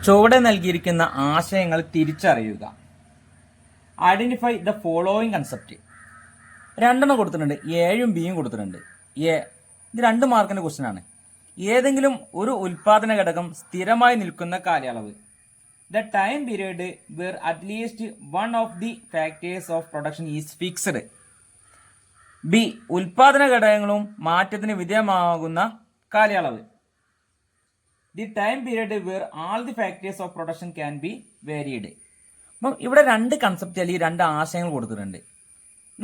ചുവടെ നൽകിയിരിക്കുന്ന ആശയങ്ങൾ തിരിച്ചറിയുക. Identify the following concept. രണ്ടെണ്ണം കൊടുത്തിട്ടുണ്ട്, എയും ബിയും കൊടുത്തിട്ടുണ്ട്. ഇത് 2 മാർക്കിന്റെ ക്വസ്റ്റ്യൻ ആണ്. ഏതെങ്കിലും ഒരു ഉൽപാദന ഘടകം സ്ഥിരമായി നിൽക്കുന്ന കാലയളവ്. The time period where at least one of the factors of production is fixed. B, ഉൽപാദന ഘടകങ്ങളും മാറ്റത്തിന് വിധേയമാകുന്ന കാലയളവ്. The time period where all the factors of production can be varied. അപ്പം ഇവിടെ 2 കൺസെപ്റ്റ് അല്ലെങ്കിൽ 2 ആശയങ്ങൾ കൊടുത്തിട്ടുണ്ട്.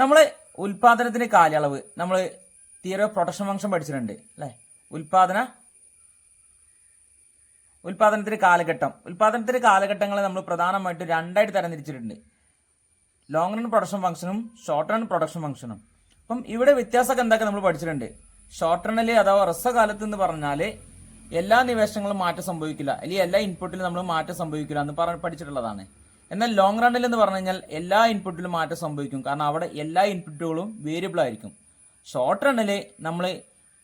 നമ്മൾ ഉൽപാദനത്തിന് കാലയളവ്, നമ്മൾ തിയറി ഓഫ് പ്രൊഡക്ഷൻ ഫംഗ്ഷൻ പഠിച്ചിട്ടുണ്ട് അല്ലേ. ഉൽപാദനത്തിന് കാലഘട്ടങ്ങളെ നമ്മൾ പ്രധാനമായിട്ട് 2ആയിട്ട് തരംതിരിച്ചിട്ടുണ്ട്. ലോങ് റൺ പ്രൊഡക്ഷൻ ഫംഗ്ഷനും ഷോർട്ട് റൺ പ്രൊഡക്ഷൻ ഫംഗ്ഷനും. അപ്പം ഇവിടെ വ്യത്യാസമൊക്കെ എന്തൊക്കെ നമ്മൾ പഠിച്ചിട്ടുണ്ട്. ഷോർട്ട് റണ്ണിൽ അഥവാ ഹ്രസ്വകാലത്ത് എന്ന് പറഞ്ഞാൽ എല്ലാ നിവേശനങ്ങളും മാറ്റം സംഭവിക്കില്ല, അല്ലെങ്കിൽ എല്ലാ ഇൻപുട്ടിലും നമ്മൾ മാറ്റം സംഭവിക്കില്ല എന്ന് പഠിച്ചിട്ടുള്ളതാണ്. എന്നാൽ ലോങ് റണ്ണിൽ എന്ന് പറഞ്ഞു കഴിഞ്ഞാൽ എല്ലാ ഇൻപുട്ടിലും മാറ്റം സംഭവിക്കും, കാരണം അവിടെ എല്ലാ ഇൻപുട്ടുകളും വേരിയബിൾ ആയിരിക്കും. ഷോർട്ട് റണ്ണിൽ നമ്മൾ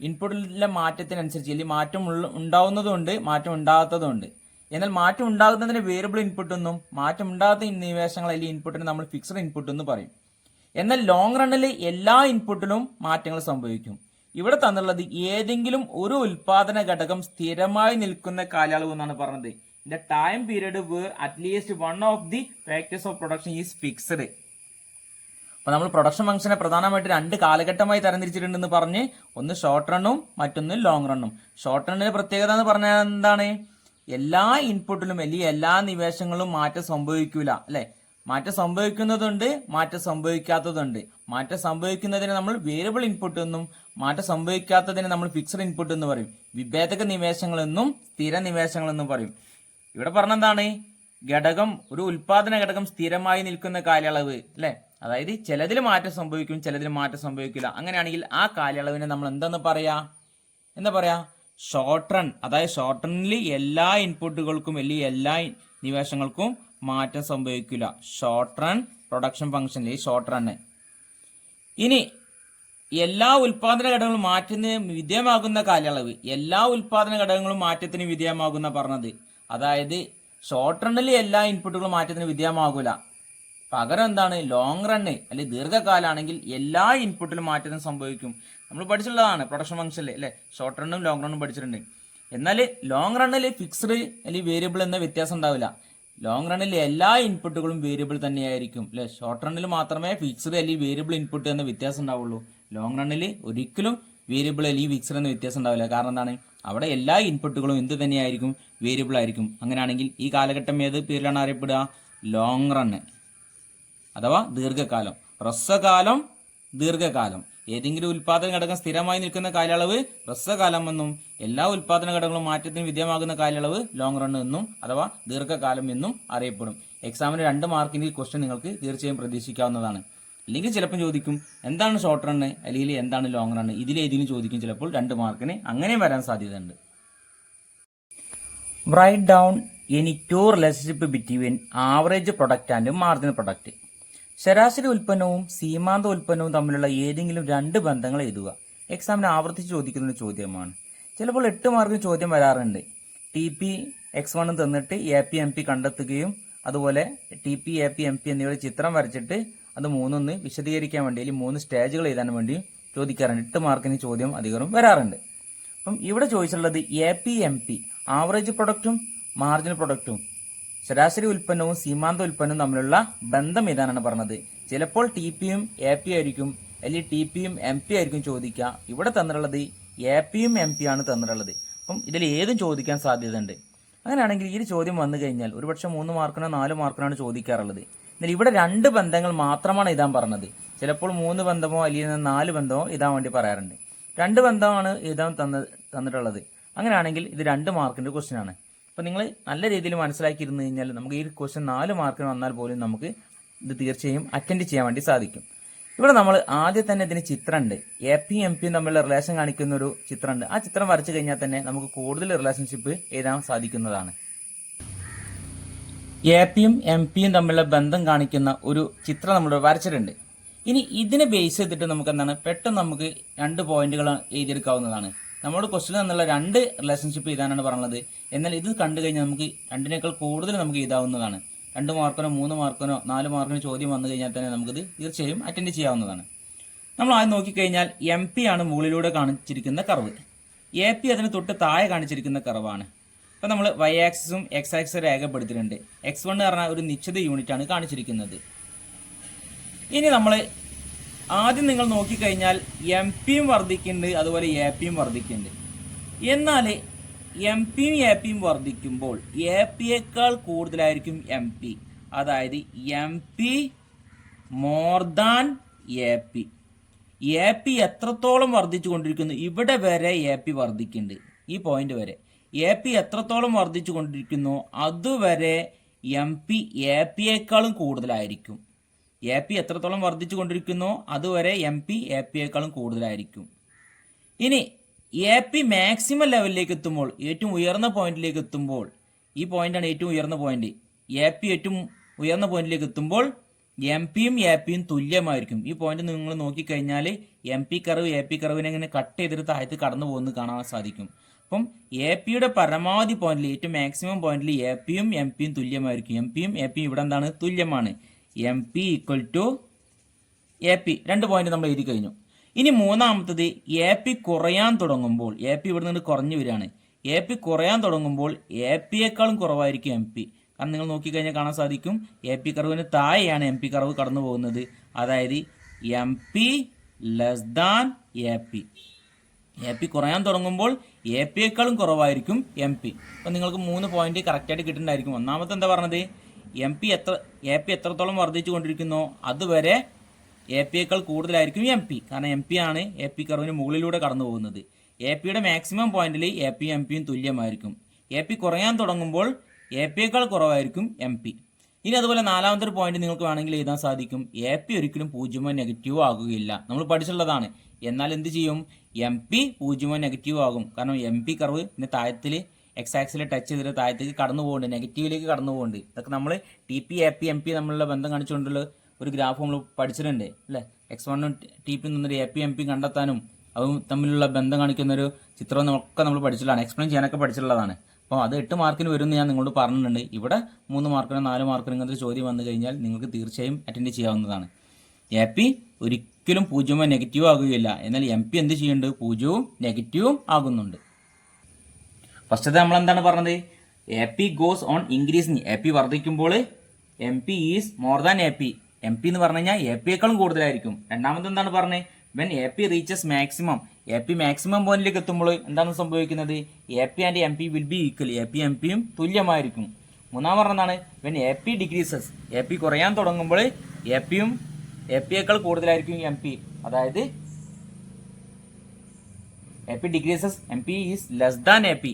ഇൻപുട്ടിലെ മാറ്റത്തിനനുസരിച്ച് അല്ലെങ്കിൽ മാറ്റം ഉണ്ടാവുന്നതുകൊണ്ട് മാറ്റം ഉണ്ടാകാത്തതുണ്ട്. എന്നാൽ മാറ്റം ഉണ്ടാകുന്നതിന് വേരിയബിൾ ഇൻപുട്ട് എന്നും മാറ്റം ഉണ്ടാകാത്ത നിവേശങ്ങൾ അല്ലെങ്കിൽ ഇൻപുട്ടിന് നമ്മൾ ഫിക്സഡ് ഇൻപുട്ട് എന്ന് പറയും. എന്നാൽ ലോങ് റണ്ണിൽ എല്ലാ ഇൻപുട്ടിലും മാറ്റങ്ങൾ സംഭവിക്കും. ഇവിടെ തന്നുള്ളത് ഏതെങ്കിലും ഒരു ഉൽപാദന ഘടകം സ്ഥിരമായി നിൽക്കുന്ന കാലയളവ് എന്നാണ് പറഞ്ഞത്. The time period where at least one of the factors of production is fixed. അപ്പൊ നമ്മൾ പ്രൊഡക്ഷൻ ഫംഗ്ഷനെ പ്രധാനമായിട്ട് 2 കാലഘട്ടമായി തരംതിരിച്ചിട്ടുണ്ടെന്ന് പറഞ്ഞ്, ഒന്ന് ഷോർട്ട് റണ്ണും മറ്റൊന്ന് ലോങ് റണ്ണും. ഷോർട്ട് റണ്ണിന്റെ പ്രത്യേകത എന്ന് പറഞ്ഞാൽ എന്താണ്? എല്ലാ ഇൻപുട്ടിലും അല്ലെങ്കിൽ എല്ലാ നിവേശങ്ങളിലും മാറ്റം സംഭവിക്കൂല അല്ലെ. മാറ്റം സംഭവിക്കുന്നതുണ്ട്, മാറ്റം സംഭവിക്കാത്തതുണ്ട്. മാറ്റം സംഭവിക്കുന്നതിന് നമ്മൾ വേരിയബിൾ ഇൻപുട്ട് എന്നും മാറ്റം സംഭവിക്കാത്തതിന് നമ്മൾ ഫിക്സഡ് ഇൻപുട്ട് എന്ന് പറയും. വിഭേദക നിവേശങ്ങൾ എന്നും സ്ഥിര നിവേശങ്ങൾ എന്നും പറയും. ഇവിടെ പറഞ്ഞെന്താണ്? ഒരു ഉൽപാദന ഘടകം സ്ഥിരമായി നിൽക്കുന്ന കാലയളവ് അല്ലെ. അതായത് ചിലതിൽ മാറ്റം സംഭവിക്കും, ചിലതിൽ മാറ്റം സംഭവിക്കില്ല. അങ്ങനെയാണെങ്കിൽ ആ കാലയളവിനെ നമ്മൾ എന്താ പറയാ? Short run. അതായത് ഷോർട്ട് റണ്ണിൽ എല്ലാ ഇൻപുട്ടുകൾക്കും അല്ലെങ്കിൽ എല്ലാ നിവേശങ്ങൾക്കും മാറ്റം സംഭവിക്കില്ല. ഷോർട്ട് റൺ പ്രൊഡക്ഷൻ ഫംഗ്ഷനിൽ ഷോർട്ട് റണ്ണ്. ഇനി എല്ലാ ഉൽപാദന ഘടകങ്ങളും മാറ്റത്തിന് വിധേയമാകുന്ന കാലയളവ്. എല്ലാ ഉൽപാദന ഘടകങ്ങളും മാറ്റത്തിന് വിധേയമാകുന്ന പറഞ്ഞത്. അതായത് ഷോർട്ട് റണ്ണിൽ എല്ലാ ഇൻപുട്ടുകളും മാറ്റത്തിന് വിധേയമാകൂല. പകരം എന്താണ്? ലോങ് റണ്ണ് അല്ലെങ്കിൽ ദീർഘകാലാണെങ്കിൽ എല്ലാ ഇൻപുട്ടിലും മാറ്റത്തിന് സംഭവിക്കും. നമ്മൾ പഠിച്ചിട്ടുള്ളതാണ് പ്രൊഡക്ഷൻ ഫംഗ്ഷനിൽ അല്ലെ. ഷോർട്ട് റണ്ണും ലോങ് റണ്ണും പഠിച്ചിട്ടുണ്ട്. എന്നാൽ ലോങ് റണ്ണിൽ ഫിക്സ്ഡ് അല്ലെങ്കിൽ വേരിയബിൾ എന്ന വ്യത്യാസം ഉണ്ടാവില്ല. ലോങ് റണ്ണിൽ എല്ലാ ഇൻപുട്ടുകളും വേരിയബിൾ തന്നെയായിരിക്കും അല്ലെ. ഷോർട്ട് റണ്ണിൽ മാത്രമേ ഫിക്സ്ഡ് അല്ലെങ്കിൽ വേരിയബിൾ ഇൻപുട്ട് എന്ന വ്യത്യാസം ഉണ്ടാവുള്ളൂ. ലോങ് റണ്ണിൽ ഒരിക്കലും വേരിയബിൾ അല്ലെങ്കിൽ ഫിക്സ്ഡ് എന്ന വ്യത്യാസം ഉണ്ടാവില്ല. കാരണം എന്താണ്? അവിടെ എല്ലാ ഇൻപുട്ടുകളും എന്ത് തന്നെയായിരിക്കും? വേരിയബിൾ ആയിരിക്കും. അങ്ങനെയാണെങ്കിൽ ഈ കാലഘട്ടം ഏത് പേരിലാണ് അറിയപ്പെടുക? ലോങ് റണ്ണ് അഥവാ ദീർഘകാലം. ഹ്രസ്വകാലം, ദീർഘകാലം. ഏതെങ്കിലും ഉൽപാദന ഘടകം സ്ഥിരമായി നിൽക്കുന്ന കാലയളവ് ഹ്രസ്വകാലം എന്നും എല്ലാ ഉൽപാദന ഘടകങ്ങളും മാറ്റത്തിന് വിധേയമാകുന്ന കാലയളവ് ലോങ് റൺ എന്നും അഥവാ ദീർഘകാലം എന്നും അറിയപ്പെടും. എക്സാമിന് 2 മാർക്കിന്റെ ക്വസ്റ്റ്യൻ നിങ്ങൾക്ക് തീർച്ചയായും പ്രതീക്ഷിക്കാവുന്നതാണ്. അല്ലെങ്കിൽ ചിലപ്പോൾ ചോദിക്കും എന്താണ് ഷോർട്ട് റണ്ണ് അല്ലെങ്കിൽ എന്താണ് ലോങ് റണ്ണ്, ഇതിലേതിനും ചോദിക്കും. ചിലപ്പോൾ 2 മാർക്കിന് അങ്ങനെ വരാൻ സാധ്യതയുണ്ട്. Write down any 2 relationship between average product and marginal product. ശരാശരി ഉൽപ്പന്നവും സീമാന്ത ഉൽപ്പന്നവും തമ്മിലുള്ള ഏതെങ്കിലും 2 ബന്ധങ്ങൾ എഴുതുക. എക്സാമിന് ആവർത്തിച്ച് ചോദിക്കുന്ന ഒരു ചോദ്യമാണ്. ചിലപ്പോൾ 8 മാർക്കിന് ചോദ്യം വരാറുണ്ട്. TP X1 തന്നിട്ട് AP MP കണ്ടെത്തുകയും അതുപോലെ TP AP MP എന്നിവയുടെ ചിത്രം വരച്ചിട്ട് അത് 3 വിശദീകരിക്കാൻ വേണ്ടി അല്ലെങ്കിൽ 3 സ്റ്റേജുകൾ എഴുതാൻ വേണ്ടി ചോദിക്കാറുണ്ട്. 8 മാർക്കിന് ചോദ്യം അധികം വരാറുണ്ട്. അപ്പം ഇവിടെ ചോദിച്ചിട്ടുള്ളത് AP MP ആവറേജ് പ്രൊഡക്റ്റും മാർജിനൽ പ്രൊഡക്റ്റും ശരാശരി ഉൽപ്പന്നവും സീമാന്ത ഉൽപ്പന്നവും തമ്മിലുള്ള ബന്ധം ഏതാനാണ് പറഞ്ഞത്. ചിലപ്പോൾ TPയും AP ആയിരിക്കും അല്ലെങ്കിൽ TPയും MP ആയിരിക്കും ചോദിക്കുക. ഇവിടെ തന്നിട്ടുള്ളത് APയും MP ആണ് തന്നിട്ടുള്ളത്. അപ്പം ഇതിൽ ഏതും ചോദിക്കാൻ സാധ്യതയുണ്ട്. അങ്ങനെയാണെങ്കിൽ ഈ ചോദ്യം വന്നു കഴിഞ്ഞാൽ ഒരുപക്ഷെ 3 മാർക്കിനോ 4 മാർക്കിനാണ് ചോദിക്കാറുള്ളത്. എന്നാൽ ഇവിടെ 2 ബന്ധങ്ങൾ മാത്രമാണ് എഴുതാൻ പറഞ്ഞത്. ചിലപ്പോൾ 3 ബന്ധമോ അല്ലെങ്കിൽ 4 ബന്ധമോ എഴുതാൻ വേണ്ടി പറയാറുണ്ട്. 2 ബന്ധമാണ് എഴുതാൻ തന്നിട്ടുള്ളത്. അങ്ങനെയാണെങ്കിൽ ഇത് 2 മാർക്കിന്റെ ക്വസ്റ്റ്യൻ ആണ്. അപ്പോൾ നിങ്ങൾ നല്ല രീതിയിൽ മനസ്സിലാക്കിയിരുന്നു കഴിഞ്ഞാൽ നമുക്ക് ഈ ക്വസ്റ്റ്യൻ 4 മാർക്കിന് വന്നാൽ പോലും നമുക്ക് ഇത് തീർച്ചയായും അറ്റൻഡ് ചെയ്യാൻ വേണ്ടി സാധിക്കും. ഇവിടെ നമ്മൾ ആദ്യം തന്നെ ഇതിന് ചിത്രമുണ്ട്. APയും MPയും തമ്മിലുള്ള റിലേഷൻ കാണിക്കുന്ന ഒരു ചിത്രമുണ്ട്. ആ ചിത്രം വരച്ചു കഴിഞ്ഞാൽ തന്നെ നമുക്ക് കൂടുതൽ റിലേഷൻഷിപ്പ് എഴുതാൻ സാധിക്കുന്നതാണ്. APയും MPയും തമ്മിലുള്ള ബന്ധം കാണിക്കുന്ന ഒരു ചിത്രം നമ്മൾ വരച്ചിട്ടുണ്ട്. ഇനി ഇതിനെ ബേസ് ചെയ്തിട്ട് നമുക്ക് എന്താണ് പെട്ടെന്ന് നമുക്ക് 2 പോയിന്റുകൾ എഴുതിയെടുക്കാവുന്നതാണ്. നമ്മളോട് ക്വസ്റ്റിൽ നിന്നുള്ള രണ്ട് റിലേഷൻഷിപ്പ് എഴുതാനാണ് പറഞ്ഞത്. എന്നാൽ ഇത് കണ്ടു കഴിഞ്ഞാൽ നമുക്ക് രണ്ടിനേക്കാൾ കൂടുതൽ നമുക്ക് എഴുതാവുന്നതാണ്. 2 മാർക്കിനോ 3 മാർക്കിനോ 4 മാർക്കിനോ ചോദ്യം വന്നു കഴിഞ്ഞാൽ തന്നെ നമുക്കിത് തീർച്ചയായും അറ്റൻഡ് ചെയ്യാവുന്നതാണ്. നമ്മൾ ആദ്യം നോക്കിക്കഴിഞ്ഞാൽ എം പി ആണ് മുകളിലൂടെ കാണിച്ചിരിക്കുന്ന കർവ്, എ പി അതിന് തൊട്ട് താഴെ കാണിച്ചിരിക്കുന്ന കർവാണ്. അപ്പോൾ നമ്മൾ വൈ ആക്സിസും എക്സ് ആക്സിസും രേഖപ്പെടുത്തിയിട്ടുണ്ട്. x1 എന്ന് പറഞ്ഞാൽ ഒരു നിശ്ചിത യൂണിറ്റ് ആണ് കാണിച്ചിരിക്കുന്നത്. ഇനി നമ്മൾ ആദ്യം നിങ്ങൾ നോക്കിക്കഴിഞ്ഞാൽ എം പിയും വർദ്ധിക്കുന്നുണ്ട്, അതുപോലെ എ പിയും വർദ്ധിക്കുന്നുണ്ട്. എന്നാൽ എം പിയും എ പിയും വർദ്ധിക്കുമ്പോൾ എ പിയേക്കാൾ കൂടുതലായിരിക്കും എം പി. അതായത് M P more than A P. A P എത്രത്തോളം വർദ്ധിച്ചു കൊണ്ടിരിക്കുന്നു, ഇവിടെ വരെ എ പി വർദ്ധിക്കുന്നുണ്ട്, ഈ പോയിന്റ് വരെ. എ പി എത്രത്തോളം വർദ്ധിച്ചു കൊണ്ടിരിക്കുന്നു അതുവരെ എം പി എ പിയേക്കാളും കൂടുതലായിരിക്കും. എ പി എത്രത്തോളം വർദ്ധിച്ചു കൊണ്ടിരിക്കുന്നോ അതുവരെ എം പി എ പിയേക്കാളും കൂടുതലായിരിക്കും. ഇനി എ പി മാക്സിമം ലെവലിലേക്ക് എത്തുമ്പോൾ, ഏറ്റവും ഉയർന്ന പോയിന്റിലേക്ക് എത്തുമ്പോൾ, ഈ പോയിന്റാണ് ഏറ്റവും ഉയർന്ന പോയിന്റ്, എ പി ഏറ്റവും ഉയർന്ന പോയിന്റിലേക്ക് എത്തുമ്പോൾ എം പിയും എ പിയും തുല്യമായിരിക്കും. ഈ പോയിന്റ് നിങ്ങൾ നോക്കിക്കഴിഞ്ഞാൽ M P curve A P കർവിനെ ഇങ്ങനെ കട്ട് ചെയ്തിട്ട് താഴത്ത് കടന്നു പോകുന്നത് കാണാൻ സാധിക്കും. അപ്പം എ പിയുടെ പരമാവധി പോയിന്റിൽ, ഏറ്റവും മാക്സിമം പോയിന്റിൽ എ പിയും എം പിയും തുല്യമായിരിക്കും. എം പിയും എ പിയും ഇവിടെ എന്താണ്, തുല്യമാണ്. M P equal to A P, 2 point നമ്മൾ എഴുതി കഴിഞ്ഞു. ഇനി മൂന്നാമത്തത് എ പി കുറയാൻ തുടങ്ങുമ്പോൾ, എ പി ഇവിടെ നിന്ന് കുറഞ്ഞു വരികയാണ്. എ പി കുറയാൻ തുടങ്ങുമ്പോൾ എ പിയേക്കാളും കുറവായിരിക്കും എം പി. കാരണം നിങ്ങൾ നോക്കിക്കഴിഞ്ഞാൽ കാണാൻ സാധിക്കും എ പി കർവിന് താഴെയാണ് എം പി കർവ് കടന്നു പോകുന്നത്. അതായത് M P less than A P. A P കുറയാൻ തുടങ്ങുമ്പോൾ എ പിയേക്കാളും കുറവായിരിക്കും എം പി. അപ്പം നിങ്ങൾക്ക് 3 പോയിന്റ് കറക്റ്റായിട്ട് കിട്ടുന്നുണ്ടായിരിക്കും. ഒന്നാമത്തെ എന്താ പറഞ്ഞത്, എ പി എത്രത്തോളം വർദ്ധിച്ചു കൊണ്ടിരിക്കുന്നോ അതുവരെ എ പിയേക്കാൾ കൂടുതലായിരിക്കും എം പി. കാരണം എം പി ആണ് എ പി കർവിന് മുകളിലൂടെ കടന്നു പോകുന്നത്. എ പിയുടെ മാക്സിമം പോയിന്റിൽ എ പിയും എം പിയും തുല്യമായിരിക്കും. എ പി കുറയാൻ തുടങ്ങുമ്പോൾ എ പിയേക്കാൾ കുറവായിരിക്കും എം പി. ഇനി അതുപോലെ നാലാമത്തെ ഒരു പോയിന്റ് നിങ്ങൾക്ക് വേണമെങ്കിൽ എഴുതാൻ സാധിക്കും, എ പി ഒരിക്കലും 0 നെഗറ്റീവോ ആകുകയില്ല. നമ്മൾ പഠിച്ചിട്ടുള്ളതാണ്. എന്നാൽ എന്ത് ചെയ്യും, എം പി 0 നെഗറ്റീവ് ആകും. കാരണം എം പി കർവ് പിന്നെ താഴത്തിൽ എക്സ് ആക്സിൽ ടച്ച് ചെയ്തിട്ട് താഴത്തേക്ക് കടന്നു പോകുന്നുണ്ട്, നെഗറ്റീവിലേക്ക് കടന്നു പോകുന്നുണ്ട്. ഇതൊക്കെ നമ്മൾ T P A P M P തമ്മിലുള്ള ബന്ധം കാണിച്ചുകൊണ്ടുള്ള ഒരു ഗ്രാഫ് നമ്മൾ പഠിച്ചിട്ടുണ്ട് അല്ലേ. x1 ടി പി നിന്നൊരു എ പി എം പി കണ്ടെത്താനും അതും തമ്മിലുള്ള ബന്ധം കാണിക്കുന്ന ഒരു ചിത്രം ഒക്കെ നമ്മൾ പഠിച്ചിട്ടുള്ളതാണ്, എക്സ്പ്ലെയിൻ ചെയ്യാനൊക്കെ പഠിച്ചിട്ടുള്ളതാണ്. അപ്പോൾ അത് 8 മാർക്കിന് വരുമെന്ന് ഞാൻ നിങ്ങളോട് പറഞ്ഞിട്ടുണ്ട്. ഇവിടെ 3 മാർക്കിനോ 4 മാർക്കിനോ ഇങ്ങനത്തെ ചോദ്യം വന്നു കഴിഞ്ഞാൽ നിങ്ങൾക്ക് തീർച്ചയായും അറ്റൻഡ് ചെയ്യാവുന്നതാണ്. എ പി ഒരിക്കലും 0 നെഗറ്റീവ് ആകുകയില്ല. എന്നാൽ എം പി എന്ത് ചെയ്യുന്നുണ്ട്, 0 നെഗറ്റീവും ആകുന്നുണ്ട്. ഫസ്റ്റത്തെ നമ്മൾ എന്താണ് പറഞ്ഞത്, A P goes on increasing. A P വർദ്ധിക്കുമ്പോൾ M P is more than A P. M P എന്ന് പറഞ്ഞു കഴിഞ്ഞാൽ എ പിയേക്കാളും കൂടുതലായിരിക്കും. രണ്ടാമത് എന്താണ് പറഞ്ഞത്, when A P reaches maximum. A P maximum പോയിന്റിലേക്ക് എത്തുമ്പോൾ എന്താണ് സംഭവിക്കുന്നത്, A P and M P will be equal. A P M പിയും തുല്യമായിരിക്കും. മൂന്നാം പറഞ്ഞതാണ് when A P decreases. A P കുറയാൻ തുടങ്ങുമ്പോൾ എ പിയും എ പിയേക്കാൾ കൂടുതലായിരിക്കും എം പി. അതായത് A P decreases M P is less than A P.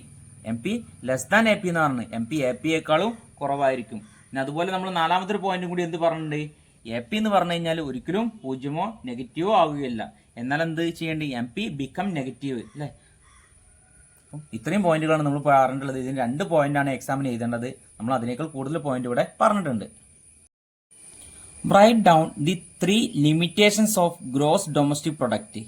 M P less than A P എന്ന് പറഞ്ഞത് എം പി എ പിയേക്കാളും കുറവായിരിക്കും. പിന്നെ അതുപോലെ നമ്മൾ നാലാമത്തെ ഒരു പോയിന്റും കൂടി എന്ത് പറഞ്ഞിട്ടുണ്ട്, എ പി എന്ന് പറഞ്ഞു കഴിഞ്ഞാൽ ഒരിക്കലും 0 നെഗറ്റീവോ ആകുകയില്ല. എന്നാൽ എന്ത് ചെയ്യേണ്ടി, എം പി ബിക്കം നെഗറ്റീവ് അല്ലേ. അപ്പം ഇത്രയും പോയിന്റുകളാണ് നമ്മൾ പറഞ്ഞിട്ടുള്ളത്. ഇതിന് 2 പോയിന്റാണ് എക്സാമിന് എഴുതേണ്ടത്. നമ്മൾ അതിനേക്കാൾ കൂടുതൽ പോയിന്റ് ഇവിടെ പറഞ്ഞിട്ടുണ്ട്. Write down the 3 limitations of gross domestic product.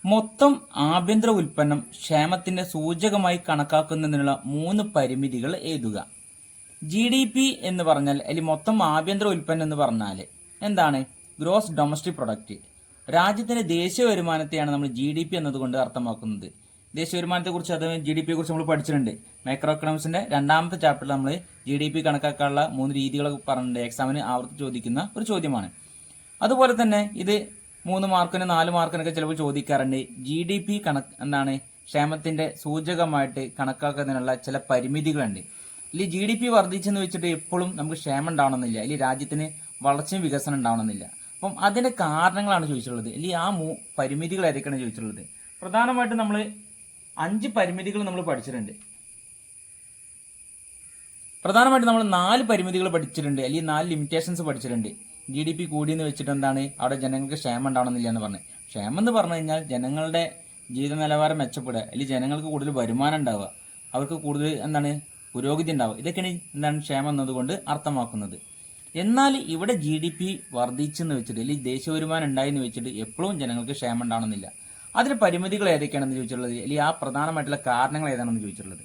മൊത്തം ആഭ്യന്തര ഉൽപ്പന്നം ക്ഷേമത്തിന്റെ സൂചകമായി കണക്കാക്കുന്നതിനുള്ള 3 പരിമിതികൾ എഴുതുക. ജി ഡി പി എന്ന് പറഞ്ഞാൽ അല്ലെങ്കിൽ മൊത്തം ആഭ്യന്തര ഉൽപ്പന്നം എന്ന് പറഞ്ഞാൽ എന്താണ്, ഗ്രോസ് ഡൊമസ്റ്റിക് പ്രൊഡക്റ്റ്. രാജ്യത്തിന്റെ ദേശീയ വരുമാനത്തെയാണ് നമ്മൾ ജി ഡി പി എന്നതുകൊണ്ട് അർത്ഥമാക്കുന്നത്. ദേശീയ വരുമാനത്തെ കുറിച്ച് അഥവാ ജി ഡി പിയെ കുറിച്ച് നമ്മൾ പഠിച്ചിട്ടുണ്ട്. മൈക്രോ എക്കണോമിക്സിന്റെ 2ാമത്തെ ചാപ്റ്ററിൽ നമ്മൾ ജി ഡി പി കണക്കാക്കാനുള്ള 3 രീതികളൊക്കെ പറഞ്ഞിട്ടുണ്ട്. എക്സാമിന് ആവർത്തി ചോദിക്കുന്ന ഒരു ചോദ്യമാണ്. അതുപോലെ തന്നെ ഇത് 3 മാർക്കിന് 4 മാർക്കിനൊക്കെ ചിലപ്പോൾ ചോദിക്കാറുണ്ട്. ജി ഡി പി എന്താണ്, ക്ഷേമത്തിന്റെ സൂചകമായിട്ട് കണക്കാക്കുന്നതിനുള്ള ചില പരിമിതികളുണ്ട്. അല്ലെങ്കിൽ ജി ഡി പി വർദ്ധിച്ചെന്ന് വെച്ചിട്ട് എപ്പോഴും നമുക്ക് ക്ഷേമം ഉണ്ടാവണമെന്നില്ല, അല്ലെങ്കിൽ രാജ്യത്തിന് വളർച്ചയും വികസനം ഉണ്ടാവണമെന്നില്ല. അപ്പം അതിന്റെ കാരണങ്ങളാണ് ചോദിച്ചിട്ടുള്ളത്. അല്ലെങ്കിൽ ആ പരിമിതികൾ ഏതൊക്കെയാണ് ചോദിച്ചിട്ടുള്ളത്. പ്രധാനമായിട്ടും നമ്മൾ 5 പരിമിതികൾ നമ്മൾ പഠിച്ചിട്ടുണ്ട്. പ്രധാനമായിട്ടും നമ്മൾ 4 പരിമിതികൾ പഠിച്ചിട്ടുണ്ട്, അല്ലെങ്കിൽ 4 ലിമിറ്റേഷൻസ് പഠിച്ചിട്ടുണ്ട്. ജി ഡി പി കൂടിയെന്ന് വെച്ചിട്ട് എന്താണ്, അവിടെ ജനങ്ങൾക്ക് ക്ഷേമം ഉണ്ടാവണമെന്നില്ല എന്ന് പറഞ്ഞു. ക്ഷേമം എന്ന് പറഞ്ഞു കഴിഞ്ഞാൽ ജനങ്ങളുടെ ജീവിത നിലവാരം മെച്ചപ്പെടുക, അല്ലെങ്കിൽ ജനങ്ങൾക്ക് കൂടുതൽ വരുമാനം ഉണ്ടാവുക, അവർക്ക് കൂടുതൽ എന്താണ് പുരോഗതി ഉണ്ടാവുക. ഇതൊക്കെയാണ് എന്താണ് ക്ഷേമം എന്നതുകൊണ്ട് അർത്ഥമാക്കുന്നത്. എന്നാൽ ഇവിടെ ജി ഡി പി വർദ്ധിച്ചെന്ന് വെച്ചിട്ട് അല്ലെങ്കിൽ ദേശീയ വരുമാനം ഉണ്ടായെന്ന് വെച്ചിട്ട് എപ്പോഴും ജനങ്ങൾക്ക് ക്ഷേമം ഉണ്ടാവണമെന്നില്ല. അതിന് പരിമിതികൾ ഏതൊക്കെയാണെന്ന് ചോദിച്ചിട്ടുള്ളത്, അല്ലെങ്കിൽ ആ പ്രധാനമായിട്ടുള്ള കാരണങ്ങൾ ഏതാണെന്ന് ചോദിച്ചിട്ടുള്ളത്.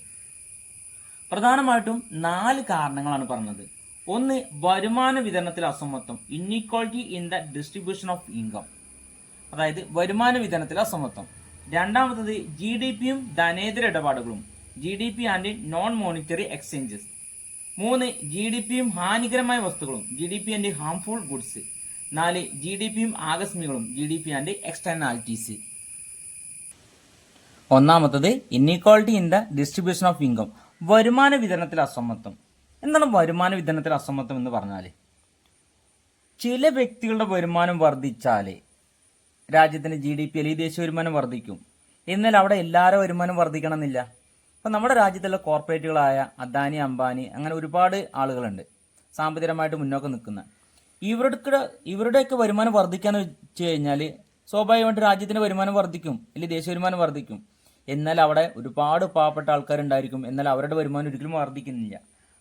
പ്രധാനമായിട്ടും 4 കാരണങ്ങളാണ് പറഞ്ഞത്. ഒന്ന്, വരുമാന വിതരണത്തിലെ അസമത്വം, inequality in the distribution of income, അതായത് വരുമാന വിതരണത്തിലെ അസമത്വം. രണ്ടാമത്തത് ജി ഡി പിയും ധനേതര ഇടപാടുകളും, G D P and non monetary exchanges. 3, G D പിയും ഹാനികരമായ വസ്തുക്കളും, G D P and harmful goods. 4, G D പിയും ആകസ്മികങ്ങളും, G D P and externalities. ഒന്നാമത്തത് inequality in the distribution of income, വരുമാന വിതരണത്തിലെ അസമത്വം. എന്താണ് വരുമാന വിതരണത്തിലെ അസമത്വം എന്ന് പറഞ്ഞാൽ, ചില വ്യക്തികളുടെ വരുമാനം വർദ്ധിച്ചാൽ രാജ്യത്തിന്റെ ജി ഡി പി അല്ലെങ്കിൽ ദേശീയ വരുമാനം വർദ്ധിക്കും. എന്നാൽ അവിടെ എല്ലാവരുടെ വരുമാനം വർദ്ധിക്കണം എന്നില്ല. അപ്പം നമ്മുടെ രാജ്യത്തുള്ള കോർപ്പറേറ്റുകളായ അദാനി, അംബാനി, അങ്ങനെ ഒരുപാട് ആളുകളുണ്ട് സാമ്പത്തികമായിട്ട് മുന്നോക്കം നിൽക്കുന്ന. ഇവരുടെയൊക്കെ വരുമാനം വർദ്ധിക്കാന്ന് വെച്ച് കഴിഞ്ഞാൽ സ്വാഭാവികമായിട്ട് രാജ്യത്തിന്റെ വരുമാനം വർദ്ധിക്കും, അല്ലെങ്കിൽ ദേശീയ വരുമാനം വർദ്ധിക്കും. എന്നാൽ അവിടെ ഒരുപാട് പാവപ്പെട്ട ആൾക്കാരുണ്ടായിരിക്കും, എന്നാൽ അവരുടെ വരുമാനം ഒരിക്കലും വർദ്ധിക്കുന്നില്ല.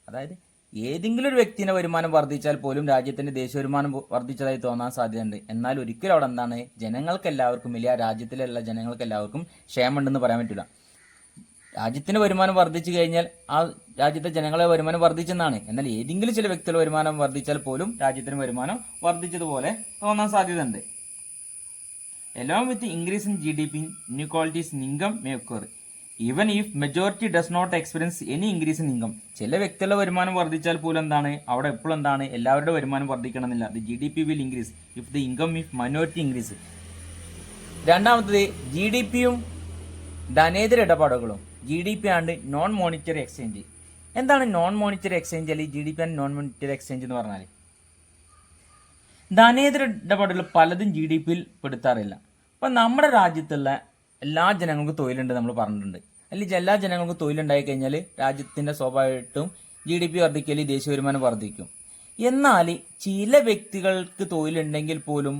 അതായത് ഏതെങ്കിലും ഒരു വ്യക്തിയുടെ വരുമാനം വർദ്ധിച്ചാൽ പോലും രാജ്യത്തിന്റെ ദേശീയ വരുമാനം വർദ്ധിച്ചതായി തോന്നാൻ സാധ്യതയുണ്ട്. എന്നാൽ ഒരിക്കലും അവിടെ എന്താണ്, ജനങ്ങൾക്ക് എല്ലാവർക്കും, വലിയ രാജ്യത്തിലുള്ള ജനങ്ങൾക്ക് എല്ലാവർക്കും ക്ഷേമമുണ്ടെന്ന് പറയാൻ പറ്റില്ല. രാജ്യത്തിന്റെ വരുമാനം വർദ്ധിച്ചു കഴിഞ്ഞാൽ ആ രാജ്യത്തെ ജനങ്ങളെ വരുമാനം വർദ്ധിച്ചെന്നാണ്. എന്നാൽ ഏതെങ്കിലും ചില വ്യക്തികളുടെ വരുമാനം വർദ്ധിച്ചാൽ പോലും രാജ്യത്തിന് വരുമാനം വർദ്ധിച്ചതുപോലെ തോന്നാൻ സാധ്യതയുണ്ട്. Along with the increase in GDP, inequalities in income may occur, even if majority does not experience any increase in income. ചില വ്യക്തികളുടെ വരുമാനം വർദ്ധിച്ചാൽ പോലും എന്താണ്, അവിടെ എപ്പോഴും എന്താണ്, എല്ലാവരുടെ വരുമാനം വർദ്ധിക്കണമെന്നില്ല. The GDP will increase if the income if minority increase. രണ്ടാമത്തത് ജി ഡി പിയും ധനേതര ഇടപാടുകളും, G D P and non monetary exchange. എന്താണ് നോൺ മോണിറ്ററി എക്സ്ചേഞ്ച് അല്ലെങ്കിൽ G D P and non monetary exchange എന്ന് പറഞ്ഞാൽ, ധനേതര ഇടപാടുകൾ പലതും ജി ഡി പിയിൽ പെടുത്താറില്ല. അപ്പം നമ്മുടെ രാജ്യത്തുള്ള എല്ലാ ജനങ്ങൾക്കും തൊഴിലുണ്ട് നമ്മൾ പറഞ്ഞിട്ടുണ്ട്. അല്ലെങ്കിൽ എല്ലാ ജനങ്ങൾക്കും തൊഴിലുണ്ടായി കഴിഞ്ഞാൽ രാജ്യത്തിൻ്റെ സ്വാഭാവികമായിട്ടും ജി ഡി പി വർദ്ധിക്കും, അല്ലെങ്കിൽ ദേശീയ വരുമാനം വർദ്ധിക്കും. എന്നാൽ ചില വ്യക്തികൾക്ക് തൊഴിലുണ്ടെങ്കിൽ പോലും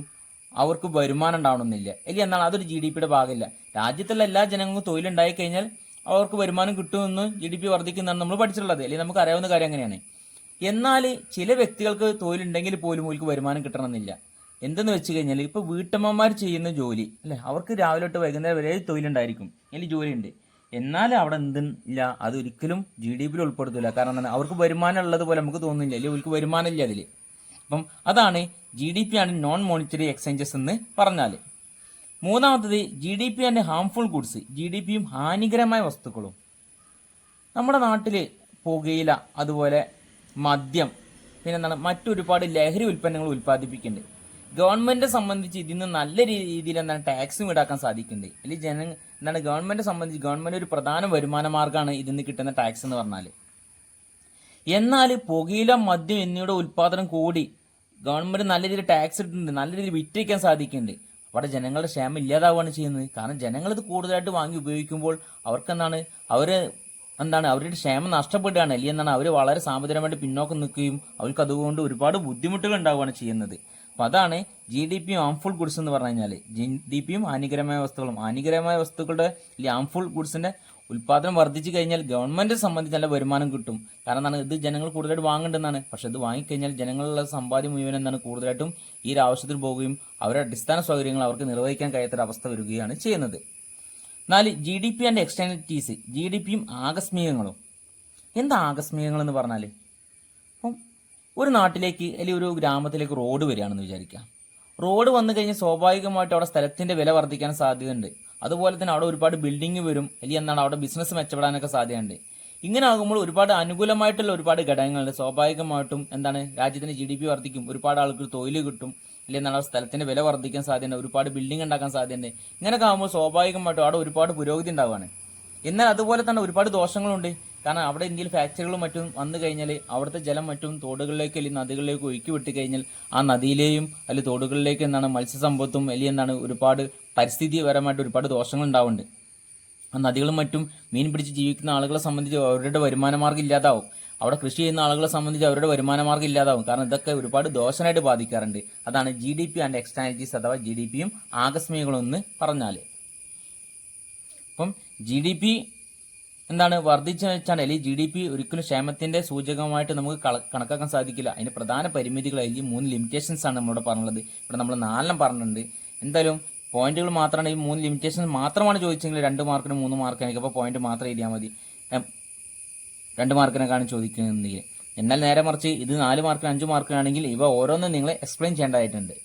അവർക്ക് വരുമാനം ഉണ്ടാവണമെന്നില്ല. അല്ലെങ്കിൽ എന്നാൽ അതൊരു ജി ഡി പിയുടെ ഭാഗമില്ല. രാജ്യത്തുള്ള എല്ലാ ജനങ്ങൾക്കും തൊഴിലുണ്ടായി കഴിഞ്ഞാൽ അവർക്ക് വരുമാനം കിട്ടുമെന്ന് ജി ഡി പി വർദ്ധിക്കുന്നതാണ് നമ്മൾ പഠിച്ചിട്ടുള്ളത്, അല്ലെങ്കിൽ നമുക്ക് അറിയാവുന്ന കാര്യം അങ്ങനെയാണ്. എന്നാൽ ചില വ്യക്തികൾക്ക് തൊഴിലുണ്ടെങ്കിൽ പോലും അവർക്ക് വരുമാനം കിട്ടണമെന്നില്ല. എന്തെന്ന് വെച്ച് കഴിഞ്ഞാൽ ഇപ്പോൾ വീട്ടമ്മമാർ ചെയ്യുന്ന ജോലി അല്ലേ, അവർക്ക് രാവിലെ തൊട്ട് വൈകുന്നേരം വരെ തൊഴിലുണ്ടായിരിക്കും, അല്ലെങ്കിൽ ജോലിയുണ്ട്. എന്നാൽ അവിടെ എന്തില്ല, അതൊരിക്കലും ജി ഡി പിയിൽ ഉൾപ്പെടുത്തില്ല. കാരണം എന്താണ്, അവർക്ക് വരുമാനം ഉള്ളതുപോലെ നമുക്ക് തോന്നുന്നില്ല, അല്ലെങ്കിൽ അവർക്ക് വരുമാനം ഇല്ല അതിൽ. അപ്പം അതാണ് G D P and non monetary exchanges എന്ന് പറഞ്ഞാൽ. മൂന്നാമത്തത് G D P and harmful goods, G D പിയും ഹാനികരമായ വസ്തുക്കളും. നമ്മുടെ നാട്ടിൽ പുകയില, അതുപോലെ മദ്യം, പിന്നെന്താണ് മറ്റൊരുപാട് ലഹരി ഉൽപ്പന്നങ്ങൾ ഉൽപ്പാദിപ്പിക്കുന്നുണ്ട്. ഗവൺമെന്റിനെ സംബന്ധിച്ച് ഇതിന് നല്ല രീതിയിൽ എന്താണ് ടാക്സും ഈടാക്കാൻ സാധിക്കുന്നുണ്ട്. അല്ലെങ്കിൽ എന്താണ് ഗവൺമെന്റിനെ സംബന്ധിച്ച് ഗവൺമെന്റ് ഒരു പ്രധാന വരുമാന മാർഗ്ഗമാണ് ഇതിൽ നിന്ന് കിട്ടുന്ന ടാക്സ് എന്ന് പറഞ്ഞാൽ. എന്നാൽ പുകയില, മദ്യം എന്നിവയുടെ ഉൽപ്പാദനം കൂടി ഗവൺമെന്റ് നല്ല രീതിയിൽ ടാക്സ് ഇട്ടിട്ടുണ്ട്, നല്ല രീതിയിൽ വിറ്റഴിക്കാൻ സാധിക്കുന്നുണ്ട്. അവിടെ ജനങ്ങളുടെ ക്ഷേമം ഇല്ലാതാവുകയാണ് ചെയ്യുന്നത്. കാരണം ജനങ്ങൾ ഇത് കൂടുതലായിട്ട് വാങ്ങി ഉപയോഗിക്കുമ്പോൾ അവർക്കെന്താണ്, അവരുടെ ക്ഷേമം നഷ്ടപ്പെടുകയാണ്. അല്ലെങ്കിൽ എന്താണ്, അവർ വളരെ സാമ്പത്തികമായിട്ട് പിന്നോക്കം നിൽക്കുകയും അവർക്ക് അതുകൊണ്ട് ഒരുപാട് ബുദ്ധിമുട്ടുകൾ ഉണ്ടാവുകയാണ് ചെയ്യുന്നത്. അപ്പം അതാണ് ജി ഡി പിയും ഹാംഫുൾ ഗുഡ്സ് എന്ന് പറഞ്ഞു കഴിഞ്ഞാൽ. ജി ഡി പിയും ഹാനികരമായ വസ്തുക്കളും, ഹാനികരമായ വസ്തുക്കളുടെ അല്ലെങ്കിൽ ഹാംഫുൾ ഗുഡ്സിന്റെ ഉൽപ്പാദനം വർദ്ധിച്ചു കഴിഞ്ഞാൽ ഗവൺമെന്റിനെ സംബന്ധിച്ച് നല്ല വരുമാനം കിട്ടും. കാരണം എന്താണ്, ഇത് ജനങ്ങൾ കൂടുതലായിട്ട് വാങ്ങേണ്ടതാണ്. പക്ഷെ ഇത് വാങ്ങിക്കഴിഞ്ഞാൽ ജനങ്ങളുള്ള സമ്പാദ്യം മുഴുവൻ എന്താണ് കൂടുതലായിട്ടും ഈ ഒരു ആവശ്യത്തിൽ പോകുകയും അവരുടെ അടിസ്ഥാന സൗകര്യങ്ങൾ അവർക്ക് നിർവഹിക്കാൻ കഴിയാത്തൊരവസ്ഥ വരികയാണ് ചെയ്യുന്നത്. 4, G D P and externalities, G D പിയും ആകസ്മികങ്ങളും. എന്താ ആകസ്മികങ്ങൾ എന്ന് പറഞ്ഞാൽ, അപ്പം ഒരു നാട്ടിലേക്ക് അല്ലെങ്കിൽ ഒരു ഗ്രാമത്തിലേക്ക് റോഡ് വരികയാണെന്ന് വിചാരിക്കാം. റോഡ് വന്നു കഴിഞ്ഞാൽ സ്വാഭാവികമായിട്ട് അവിടെ സ്ഥലത്തിന്റെ വില വർദ്ധിക്കാൻ സാധ്യതയുണ്ട്. അതുപോലെ തന്നെ അവിടെ ഒരുപാട് ബിൽഡിംഗ് വരും, അല്ലെങ്കിൽ എന്താണ് അവിടെ ബിസിനസ് മെച്ചപ്പെടാനൊക്കെ സാധ്യതയുണ്ട്. ഇങ്ങനെ ആകുമ്പോൾ ഒരുപാട് അനുകൂലമായിട്ടുള്ള ഒരുപാട് ഘടകങ്ങളുണ്ട്. സ്വാഭാവികമായിട്ടും എന്താണ് രാജ്യത്തിന്റെ ജി ഡി പി വർദ്ധിക്കും, ഒരുപാട് ആൾക്ക് തൊഴിൽ കിട്ടും, അല്ലെങ്കിൽ എന്താണ് സ്ഥലത്തിന്റെ വില വർദ്ധിക്കാൻ സാധ്യതയുണ്ട്, ഒരുപാട് ബിൽഡിംഗ് ഉണ്ടാക്കാൻ സാധ്യതയുണ്ട്. ഇങ്ങനെയൊക്കെ ആകുമ്പോൾ സ്വാഭാവികമായിട്ടും അവിടെ ഒരുപാട് പുരോഗതി ഉണ്ടാവുകയാണ്. എന്നാൽ അതുപോലെ തന്നെ ഒരുപാട് ദോഷങ്ങളുണ്ട്. കാരണം അവിടെ ഇന്ത്യയിൽ ഫാക്ടറികളും മറ്റും വന്നു കഴിഞ്ഞാൽ അവിടുത്തെ ജലം മറ്റും തോടുകളിലേക്ക് അല്ലെങ്കിൽ നദികളിലേക്ക് ഒഴുക്കി വിട്ട് കഴിഞ്ഞാൽ ആ നദിയിലെയും അല്ലെങ്കിൽ തോടുകളിലേക്ക് എന്താണ് മത്സ്യസമ്പത്തും അല്ലെങ്കിൽ എന്താണ് ഒരുപാട് പരിസ്ഥിതിപരമായിട്ട് ഒരുപാട് ദോഷങ്ങൾ ഉണ്ടാവുന്നുണ്ട്. ആ നദികളും മറ്റും മീൻ പിടിച്ച് ജീവിക്കുന്ന ആളുകളെ സംബന്ധിച്ച് അവരുടെ വരുമാന മാർഗ്ഗം ഇല്ലാതാവും. അവിടെ കൃഷി ചെയ്യുന്ന ആളുകളെ സംബന്ധിച്ച് അവരുടെ വരുമാന മാർഗ്ഗം ഇല്ലാതാവും. കാരണം ഇതൊക്കെ ഒരുപാട് ദോഷമായിട്ട് ബാധിക്കാറുണ്ട്. അതാണ് ജി ഡി പി ആൻഡ് എക്സ്റ്റേണലിറ്റീസ് അഥവാ ജി ഡി പിയും ആകസ്മികങ്ങളെന്ന് പറഞ്ഞാൽ. അപ്പം ജി ഡി പി എന്താണ് വർദ്ധിച്ചു വെച്ചാൽ അല്ലെങ്കിൽ ജി ഡി പി ഒരിക്കലും ക്ഷേമത്തിന്റെ സൂചകമായിട്ട് നമുക്ക് കണക്കാക്കാൻ സാധിക്കില്ല. അതിന്റെ പ്രധാന പരിമിതികൾ അല്ലെങ്കിൽ 3 ലിമിറ്റേഷൻസ് ആണ് നമ്മളിവിടെ പറഞ്ഞത്. ഇവിടെ നമ്മൾ 4 പറഞ്ഞിട്ടുണ്ട്. എന്തായാലും പോയിന്റുകൾ മാത്രമാണ് ഈ 3 ലിമിറ്റേഷൻ മാത്രമാണ് ചോദിച്ചെങ്കിൽ 2 മാർക്കിന് 3 മാർക്കിനൊക്കെ അപ്പോൾ പോയിന്റ് മാത്രം എഴുതിയാൽ മതി. 2 മാർക്കിനൊക്കെയാണ് ചോദിക്കുന്നതെങ്കിൽ. എന്നാൽ നേരെ മറിച്ച് ഇത് 4 മാർക്കിന് 5 മാർക്കിനാണെങ്കിൽ ഇവ ഓരോന്നും നിങ്ങൾ എക്സ്പ്ലെയിൻ ചെയ്യേണ്ടതായിട്ടുണ്ട്.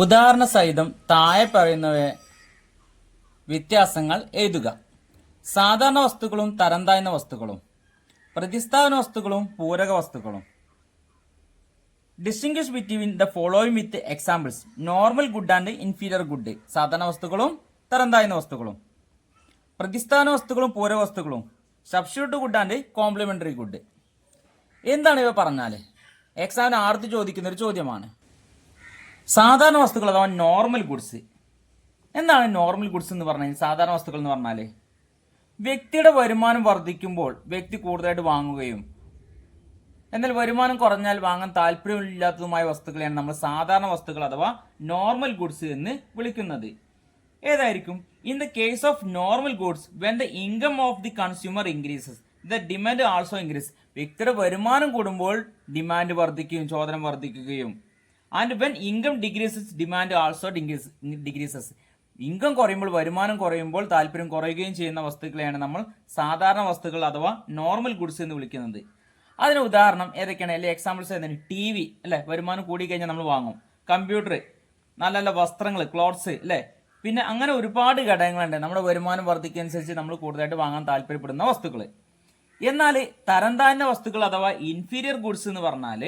ഉദാഹരണ സഹിതം താഴെ പറയുന്നവ വ്യത്യാസങ്ങൾ എഴുതുക. സാധാരണ വസ്തുക്കളും തരം താഴ്ന്ന വസ്തുക്കളും, പ്രതിസ്ഥാപന വസ്തുക്കളും പൂരക വസ്തുക്കളും. Distinguish between the following with examples. Normal good and inferior good. സാധാരണ വസ്തുക്കളും തരം താഴ്ന്ന വസ്തുക്കളും. പ്രതിസ്ഥാന വസ്തുക്കളും പൂരക വസ്തുക്കളും. Substitute good and complementary good. എന്താണ് ഇവ പറഞ്ഞാൽ എക്സാമിന് ആർത്തി ചോദിക്കുന്ന ഒരു ചോദ്യമാണ്. സാധാരണ വസ്തുക്കൾ അഥവാ നോർമൽ ഗുഡ്സ്. എന്താണ് നോർമൽ ഗുഡ്സ് എന്ന് പറഞ്ഞാൽ? സാധാരണ വസ്തുക്കൾ എന്ന് പറഞ്ഞാൽ വ്യക്തിയുടെ വരുമാനം വർദ്ധിക്കുമ്പോൾ വ്യക്തി കൂടുതലായിട്ട് വാങ്ങുകയും എന്നാൽ വരുമാനം കുറഞ്ഞാൽ വാങ്ങാൻ താല്പര്യമില്ലാത്തതുമായ വസ്തുക്കളെയാണ് നമ്മൾ സാധാരണ വസ്തുക്കൾ അഥവാ നോർമൽ ഗുഡ്സ് എന്ന് വിളിക്കുന്നത്. ഏതായിരിക്കും? In the case of normal goods, when the income of the consumer increases the demand also increase. വ്യക്തിയുടെ വരുമാനം കൂടുമ്പോൾ ഡിമാൻഡ് വർദ്ധിക്കുകയും ചോദന വർദ്ധിക്കുകയും. And when income decreases demand also decreases. Income കുറയുമ്പോൾ വരുമാനം കുറയുമ്പോൾ താല്പര്യം കുറയുകയും ചെയ്യുന്ന വസ്തുക്കളെയാണ് നമ്മൾ സാധാരണ വസ്തുക്കൾ അഥവാ നോർമൽ ഗുഡ്സ് എന്ന് വിളിക്കുന്നത്. അതിന് ഉദാഹരണം ഏതൊക്കെയാണ്? അല്ലെ എക്സാമ്പിൾസ് ഏതാണ്? ടി വി അല്ലെ, വരുമാനം കൂടി കഴിഞ്ഞാൽ നമ്മൾ വാങ്ങും. കമ്പ്യൂട്ടർ, നല്ല നല്ല വസ്ത്രങ്ങൾ, ക്ലോത്ത്സ് അല്ലെ. പിന്നെ അങ്ങനെ ഒരുപാട് ഘടകങ്ങളുണ്ട് നമ്മുടെ വരുമാനം വർദ്ധിക്കുന്നതനുസരിച്ച് നമ്മൾ കൂടുതലായിട്ട് വാങ്ങാൻ താല്പര്യപ്പെടുന്ന വസ്തുക്കൾ. എന്നാൽ തരം താഴ്ന്ന വസ്തുക്കൾ അഥവാ ഇൻഫീരിയർ ഗുഡ്സ് എന്ന് പറഞ്ഞാൽ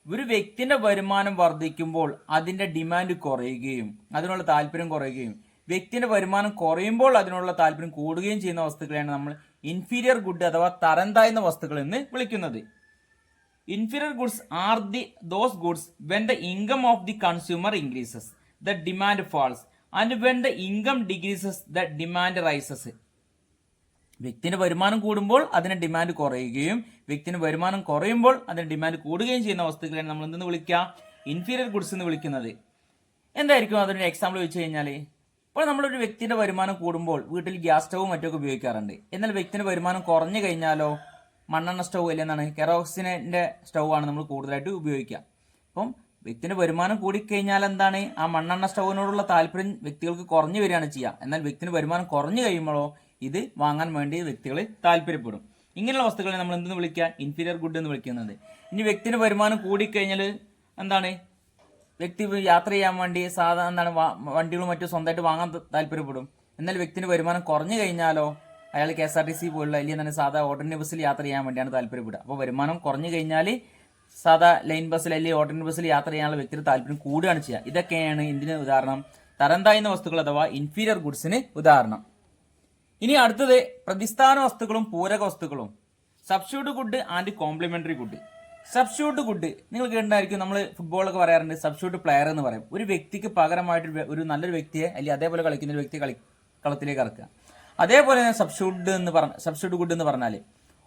ഒരു വ്യക്തിന്റെ വരുമാനം വർദ്ധിക്കുമ്പോൾ അതിന്റെ ഡിമാൻഡ് കുറയുകയും അതിനുള്ള താല്പര്യം കുറയുകയും വ്യക്തിന്റെ വരുമാനം കുറയുമ്പോൾ അതിനുള്ള താല്പര്യം കൂടുകയും ചെയ്യുന്ന വസ്തുക്കളെയാണ് നമ്മൾ ഇൻഫീരിയർ ഗുഡ് അഥവാ തരം താഴ്ന്ന വസ്തുക്കൾ എന്ന് വിളിക്കുന്നത്. Inferior goods are those goods when the income of the consumer increases the demand falls and when the income decreases the demand rises. വ്യക്തിന്റെ വരുമാനം കൂടുമ്പോൾ അതിന് ഡിമാൻഡ് കുറയുകയും വ്യക്തിന്റെ വരുമാനം കുറയുമ്പോൾ അതിന് ഡിമാൻഡ് കൂടുകയും ചെയ്യുന്ന വസ്തുക്കളെയാണ് നമ്മൾ എന്തെന്ന് വിളിക്കുക? ഇൻഫീരിയർ ഗുഡ്സ് എന്ന് വിളിക്കുന്നത്. എന്തായിരിക്കും അതിനൊരു എക്സാമ്പിൾ വെച്ച് കഴിഞ്ഞാൽ, ഇപ്പോൾ നമ്മളൊരു വ്യക്തിന്റെ വരുമാനം കൂടുമ്പോൾ വീട്ടിൽ ഗ്യാസ് സ്റ്റൗവും മറ്റൊക്കെ ഉപയോഗിക്കാറുണ്ട്. എന്നാൽ വ്യക്തിന്റെ വരുമാനം കുറഞ്ഞു കഴിഞ്ഞാലോ മണ്ണെണ്ണ സ്റ്റൗ അല്ലെന്നാണ് കെറോസിന്റെ സ്റ്റൗ ആണ് നമ്മൾ കൂടുതലായിട്ട് ഉപയോഗിക്കുക. അപ്പം വ്യക്തിന്റെ വരുമാനം കൂടിക്കഴിഞ്ഞാൽ എന്താണ്? ആ മണ്ണെണ്ണ സ്റ്റൗവിനോടുള്ള താല്പര്യം വ്യക്തികൾക്ക് കുറഞ്ഞു വരികയാണ് ചെയ്യുക. എന്നാൽ വ്യക്തിന്റെ വരുമാനം കുറഞ്ഞു കഴിയുമ്പോഴോ ഇത് വാങ്ങാൻ വേണ്ടി വ്യക്തികൾ താല്പര്യപ്പെടും. ഇങ്ങനെയുള്ള വസ്തുക്കളെ നമ്മൾ എന്തെന്ന് വിളിക്കുക? ഇൻഫീരിയർ ഗുഡ് എന്ന് വിളിക്കുന്നത്. ഇനി വ്യക്തിന്റെ വരുമാനം കൂടിക്കഴിഞ്ഞാൽ എന്താണ്? വ്യക്തി യാത്ര ചെയ്യാൻ വേണ്ടി സാധാരണ എന്താണ് വണ്ടികളും മറ്റും സ്വന്തമായിട്ട് വാങ്ങാൻ താല്പര്യപ്പെടും. എന്നാൽ വ്യക്തിന്റെ വരുമാനം കുറഞ്ഞു കഴിഞ്ഞാലോ അയാൾ KSRTC പോലുള്ള അല്ലെങ്കിൽ തന്നെ സാധാ ഓർഡിനറി ബസ്സിൽ യാത്ര ചെയ്യാൻ വേണ്ടിയാണ് താല്പര്യപ്പെടുക. അപ്പോൾ വരുമാനം കുറഞ്ഞു കഴിഞ്ഞാൽ സാധാ ലൈൻ ബസ്സിൽ അല്ലെങ്കിൽ ഓർഡിനറി ബസ്സിൽ യാത്ര ചെയ്യാനുള്ള വ്യക്തിയുടെ താല്പര്യം കൂടുകയാണ് ചെയ്യുക. ഇതൊക്കെയാണ് ഇതിന് ഉദാഹരണം. തരം താഴ്ന്ന വസ്തുക്കൾ അഥവാ ഇൻഫീരിയർ ഗുഡ്സിന് ഉദാഹരണം. ഇനി അടുത്തത് പ്രതിസ്ഥാന വസ്തുക്കളും പൂരക വസ്തുക്കളും. Substitute good and complementary good. Substitute good നിങ്ങൾ കേട്ടിട്ടുണ്ടായിരിക്കും. നമ്മൾ ഫുട്ബോളൊക്കെ പറയാറുണ്ട് സബ്സ്റ്റിറ്റ്യൂട്ട് പ്ലെയർ എന്ന് പറയും. ഒരു വ്യക്തിക്ക് പകരമായിട്ട് ഒരു നല്ലൊരു വ്യക്തിയെ അല്ലെങ്കിൽ അതേപോലെ കളിക്കുന്ന ഒരു വ്യക്തിയെ കളത്തിലേക്ക് ഇറക്കുക. അതേപോലെ സബ്സ്റ്റിറ്റ്യൂട്ട് ഗുഡ് എന്ന് പറഞ്ഞാൽ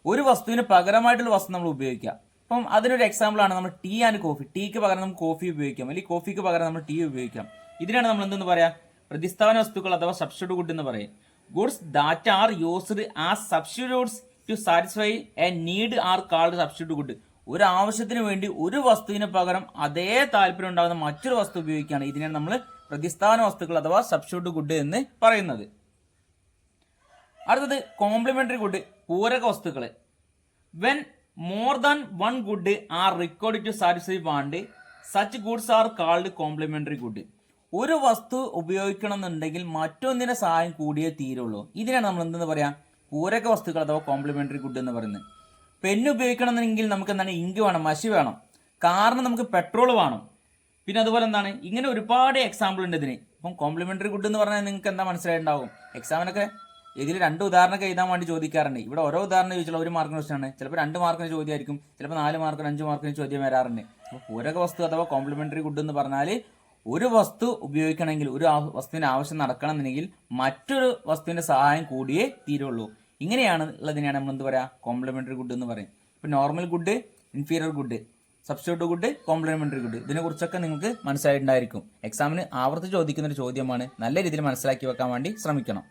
ഒരു വസ്തുവിന് പകരമായിട്ടുള്ള വസ്തു നമ്മൾ ഉപയോഗിക്കുക. അപ്പം അതിനൊരു എക്സാമ്പിൾ ആണ് നമ്മൾ ടീ ആൻഡ് കോഫി. ടീക്ക് പകരം നമുക്ക് കോഫി ഉപയോഗിക്കാം, അല്ലെങ്കിൽ കോഫിക്ക് പകരം നമ്മൾ ടീ ഉപയോഗിക്കാം. ഇതിനാണ് നമ്മൾ എന്തെന്ന് പറയാം? പ്രതിസ്ഥാന വസ്തുക്കൾ അഥവാ സബ്സ്റ്റിറ്റ്യൂട്ട് ഗുഡ് എന്ന് പറയും. Goods that are used as substitutes to satisfy a need are called substitute good. ഒരു ആവശ്യത്തിന് വേണ്ടി ഒരു വസ്തുവിന് പകരം അതേ താല്പര്യം ഉണ്ടാകുന്ന മറ്റൊരു വസ്തു ഉപയോഗിക്കുകയാണ്. ഇതിനാണ് നമ്മൾ പ്രതിസ്ഥാന വസ്തുക്കൾ അഥവാ സബ്സ്റ്റിറ്റ്യൂട്ട് ഗുഡ് എന്ന് പറയുന്നത്. അടുത്തത് കോംപ്ലിമെന്ററി ഗുഡ്, പൂരക വസ്തുക്കൾ. When more than one good are required to satisfy want such goods are called complementary good. ഒരു വസ്തു ഉപയോഗിക്കണം എന്നുണ്ടെങ്കിൽ മറ്റൊന്നിനെ സഹായം കൂടിയേ തീരുള്ളൂ. ഇതിനാണ് നമ്മൾ എന്തെന്ന് പറയാം? പൂരക വസ്തുക്കൾ അഥവാ കോംപ്ലിമെന്ററി ഗുഡ് എന്ന് പറയുന്നത്. പെന്ന് ഉപയോഗിക്കണം എന്നുണ്ടെങ്കിൽ നമുക്ക് എന്താണ്? ഇങ്ക് വേണം, മഷി വേണം. കാറിന് നമുക്ക് പെട്രോൾ വേണം. പിന്നെ അതുപോലെ എന്താണ്? ഇങ്ങനെ ഒരുപാട് എക്സാമ്പിൾ ഉണ്ട് ഇതിന്. അപ്പം കോംപ്ലിമെന്ററി ഗുഡ് എന്ന് പറഞ്ഞാൽ നിങ്ങൾക്ക് എന്താ മനസ്സിലായിട്ടുണ്ടാവും? എക്സാമിനൊക്കെ ഇതിൽ 2 ഉദാഹരണമൊക്കെ എഴുതാൻ വേണ്ടി ചോദിക്കാറുണ്ട്. ഇവിടെ ഓരോ ഉദാഹരണം ചോദിച്ചാൽ 1 മാർക്കിന് ക്വസ്റ്റ്യനാണ്, ചിലപ്പോൾ 2 മാർക്കിന് ചോദ്യമായിരിക്കും, ചിലപ്പോൾ 4 മാർക്കിന് 5 മാർക്കിന് ചോദ്യം വരാറുണ്ട്. അപ്പോൾ പൂരക വസ്തു അഥവാ കോംപ്ലിമെന്ററി ഗുഡ് എന്ന് പറഞ്ഞാൽ ഒരു വസ്തു ഉപയോഗിക്കണമെങ്കിൽ, ഒരു വസ്തുവിന്റെ ആവശ്യം നടക്കണമെന്നുണ്ടെങ്കിൽ മറ്റൊരു വസ്തുവിന്റെ സഹായം കൂടിയേ തീരുള്ളൂ. ഇങ്ങനെയാണ് ഉള്ളതിനെയാണ് നമ്മൾ എന്ത് പറയാ? കോംപ്ലിമെന്ററി ഗുഡ് എന്ന് പറയും. ഇപ്പൊ normal good, inferior good, substitute good, complementary good, ഇതിനെ കുറിച്ചൊക്കെ നിങ്ങൾക്ക് മനസ്സിലായിട്ടുണ്ടായിരിക്കും. എക്സാമിന് ആവർത്തിച്ച് ചോദിക്കുന്ന ഒരു ചോദ്യമാണ്. നല്ല രീതിയിൽ മനസ്സിലാക്കി വെക്കാൻ വേണ്ടി ശ്രമിക്കണം.